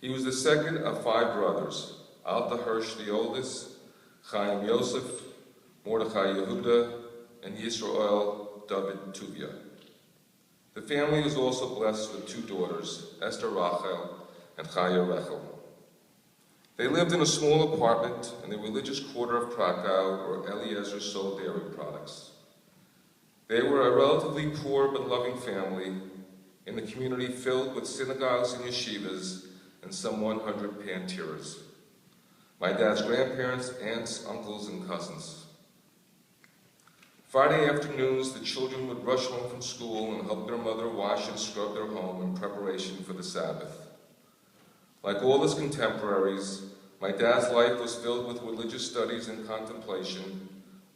He was the second of 5 brothers, Alta Hersh the oldest, Chaim Yosef, Mordechai Yehuda, and Yisroel David Tuvia. The family was also blessed with 2 daughters, Esther Rochel and Chaya Rechil. They lived in a small apartment in the religious quarter of Krakow where Eliezer sold dairy products. They were a relatively poor but loving family in a community filled with synagogues and yeshivas and some 100 Pantirers. My dad's grandparents, aunts, uncles, and cousins. Friday afternoons, the children would rush home from school and help their mother wash and scrub their home in preparation for the Sabbath. Like all his contemporaries, my dad's life was filled with religious studies and contemplation,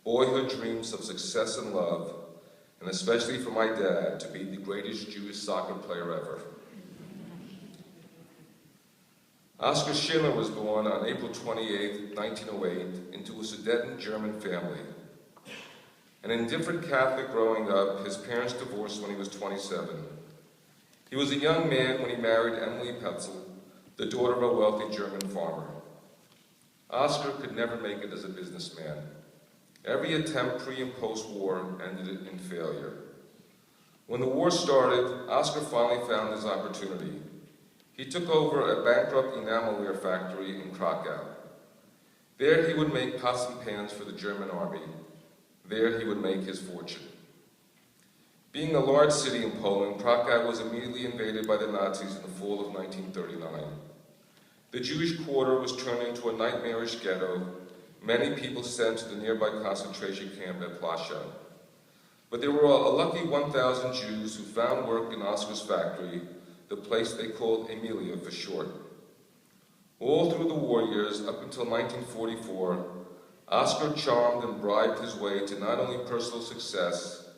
boyhood dreams of success and love, and especially for my dad to be the greatest Jewish soccer player ever. Oscar Schindler was born on April 28, 1908, into a Sudeten German family. An indifferent Catholic growing up, his parents divorced when he was 27. He was a young man when he married Emily Petzel, the daughter of a wealthy German farmer. Oscar could never make it as a businessman. Every attempt pre- and post-war ended in failure. When the war started, Oscar finally found his opportunity. He took over a bankrupt enamelware factory in Krakow. There he would make pots and pans for the German army. There he would make his fortune. Being a large city in Poland, Krakow was immediately invaded by the Nazis in the fall of 1939. The Jewish quarter was turned into a nightmarish ghetto, many people sent to the nearby concentration camp at Plaszow. But there were a lucky 1,000 Jews who found work in Oscar's factory, the place they called Emilia for short. All through the war years, up until 1944, Oscar charmed and bribed his way to not only personal success,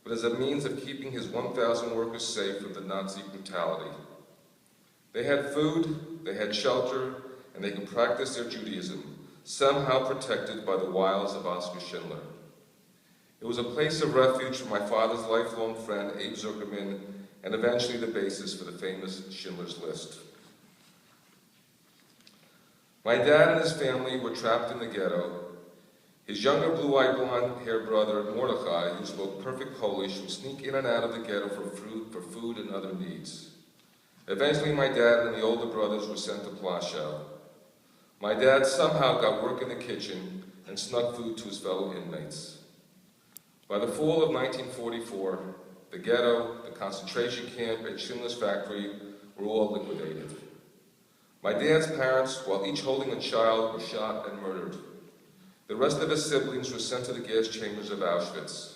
but as a means of keeping his 1,000 workers safe from the Nazi brutality. They had food, they had shelter, and they could practice their Judaism, somehow protected by the wiles of Oscar Schindler. It was a place of refuge for my father's lifelong friend, Abe Zuckerman, and eventually the basis for the famous Schindler's List. My dad and his family were trapped in the ghetto. His younger blue-eyed blonde-haired brother, Mordechai, who spoke perfect Polish, would sneak in and out of the ghetto for food and other needs. Eventually, my dad and the older brothers were sent to Plaszow. My dad somehow got work in the kitchen and snuck food to his fellow inmates. By the fall of 1944, the ghetto, the concentration camp, and Schindler's factory were all liquidated. My dad's parents, while each holding a child, were shot and murdered. The rest of his siblings were sent to the gas chambers of Auschwitz.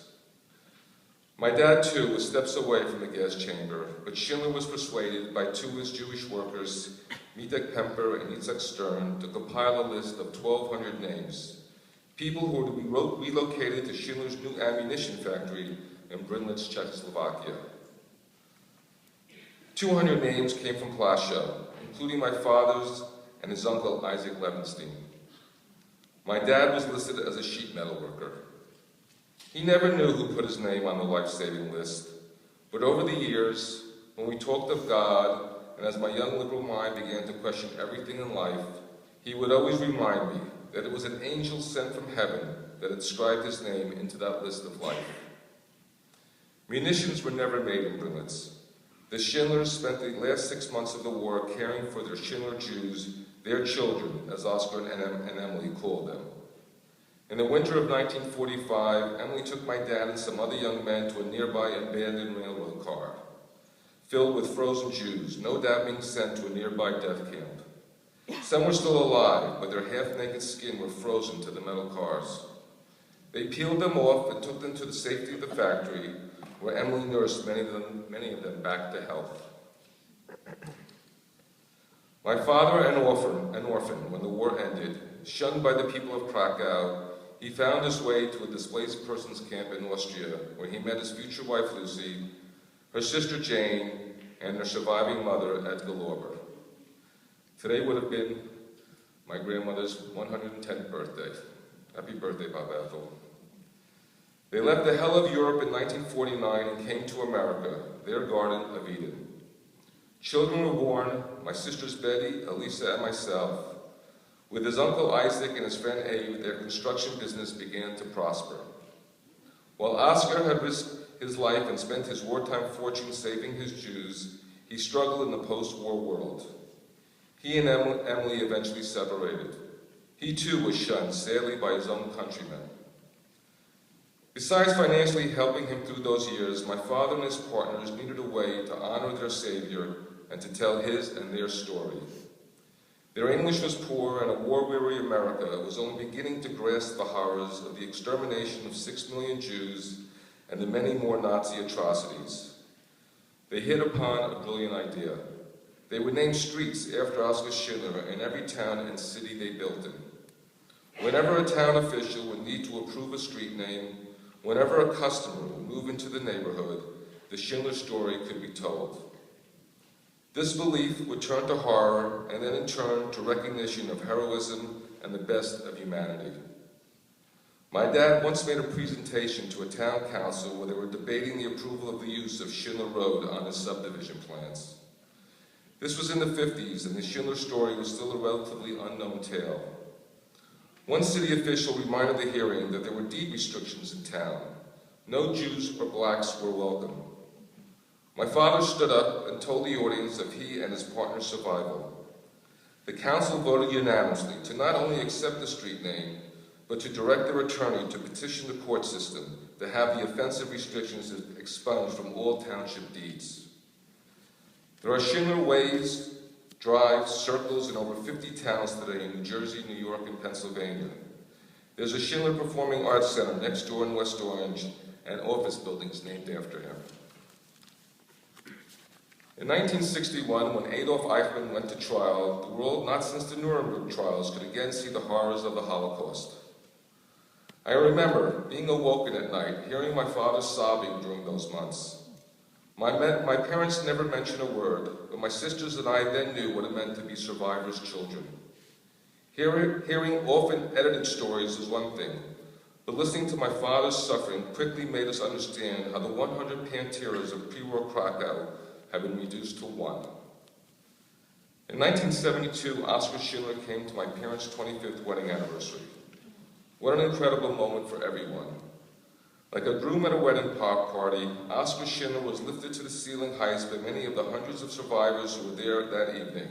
My dad, too, was steps away from the gas chamber, but Schindler was persuaded by 2 of his Jewish workers, Mitek Pemper and Yitzhak Stern, to compile a list of 1,200 names, people who were to be relocated to Schindler's new ammunition factory in Brinlitz, Czechoslovakia. 200 names came from Plaszow, including my father's and his uncle Isaac Levenstein. My dad was listed as a sheet metal worker. He never knew who put his name on the life-saving list, but over the years, when we talked of God, and as my young liberal mind began to question everything in life, he would always remind me that it was an angel sent from heaven that inscribed his name into that list of life. Munitions were never made in Brinlitz. The Schindlers spent the last 6 months of the war caring for their Schindler Jews, their children, as Oscar and Emily called them. In the winter of 1945, Emily took my dad and some other young men to a nearby abandoned railroad car, filled with frozen Jews, no doubt being sent to a nearby death camp. Some were still alive, but their half-naked skin were frozen to the metal cars. They peeled them off and took them to the safety of the factory, where Emily nursed many of them back to health. My father, an orphan when the war ended, shunned by the people of Krakow, he found his way to a displaced persons camp in Austria, where he met his future wife Lucy, her sister Jane, and their surviving mother, Edgar Lorber. Today would have been my grandmother's 110th birthday. Happy birthday, Bob Ethel. They left the hell of Europe in 1949 and came to America, their Garden of Eden. Children were born, my sisters Betty, Elisa, and myself. With his uncle Isaac and his friend Abe, their construction business began to prosper. While Oskar had risked his life and spent his wartime fortune saving his Jews, he struggled in the post-war world. He and Emily eventually separated. He too was shunned, sadly, by his own countrymen. Besides financially helping him through those years, my father and his partners needed a way to honor their Savior and to tell his and their story. Their English was poor, and a war-weary America was only beginning to grasp the horrors of the extermination of 6 million Jews and the many more Nazi atrocities. They hit upon a brilliant idea. They would name streets after Oscar Schindler in every town and city they built in. Whenever a town official would need to approve a street name, whenever a customer would move into the neighborhood, the Schindler story could be told. This belief would turn to horror, and then in turn to recognition of heroism and the best of humanity. My dad once made a presentation to a town council where they were debating the approval of the use of Schindler Road on his subdivision plans. This was in the 50s, and the Schindler story was still a relatively unknown tale. One city official reminded the hearing that there were deed restrictions in town. No Jews or blacks were welcome. My father stood up and told the audience of he and his partner's survival. The council voted unanimously to not only accept the street name, but to direct their attorney to petition the court system to have the offensive restrictions expunged from all township deeds. There are Schindler ways, drives, circles in over 50 towns today in New Jersey, New York, and Pennsylvania. There's a Schindler Performing Arts Center next door in West Orange, and office buildings named after him. In 1961, when Adolf Eichmann went to trial, the world, not since the Nuremberg trials, could again see the horrors of the Holocaust. I remember being awoken at night, hearing my father sobbing during those months. My parents never mentioned a word, but my sisters and I then knew what it meant to be survivors' children. Hearing often edited stories is one thing, but listening to my father's suffering quickly made us understand how the 100 Pantirers of pre-war Krakow had been reduced to 1. In 1972, Oscar Schindler came to my parents' 25th wedding anniversary. What an incredible moment for everyone. Like a groom at a wedding party, Oscar Schindler was lifted to the ceiling heights by many of the hundreds of survivors who were there that evening.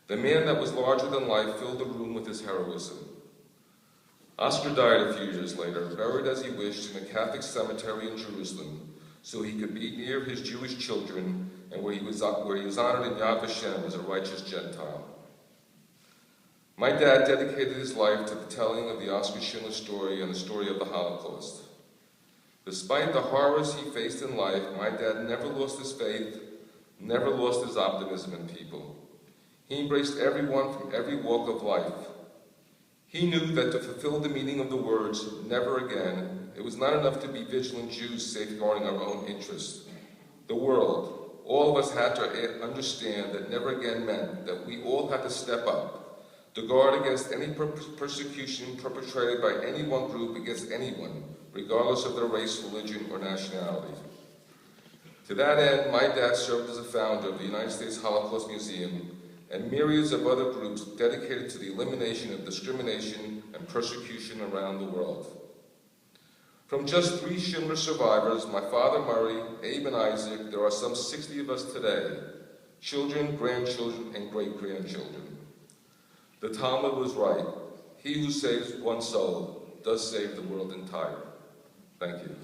The man that was larger than life filled the room with his heroism. Oscar died a few years later, buried as he wished in a Catholic cemetery in Jerusalem, so he could be near his Jewish children and where he was honored in Yad Vashem as a righteous Gentile. My dad dedicated his life to the telling of the Oscar Schindler story and the story of the Holocaust. Despite the horrors he faced in life, my dad never lost his faith, never lost his optimism in people. He embraced everyone from every walk of life. He knew that to fulfill the meaning of the words, never again, it was not enough to be vigilant Jews safeguarding our own interests. The world, all of us had to understand that never again meant that we all had to step up to guard against any persecution perpetrated by any one group against anyone, regardless of their race, religion, or nationality. To that end, my dad served as a founder of the United States Holocaust Museum and myriads of other groups dedicated to the elimination of discrimination and persecution around the world. From just 3 Schindler survivors, my father Murray, Abe, and Isaac, there are some 60 of us today, children, grandchildren, and great-grandchildren. The Talmud was right. He who saves one soul does save the world entire. Thank you.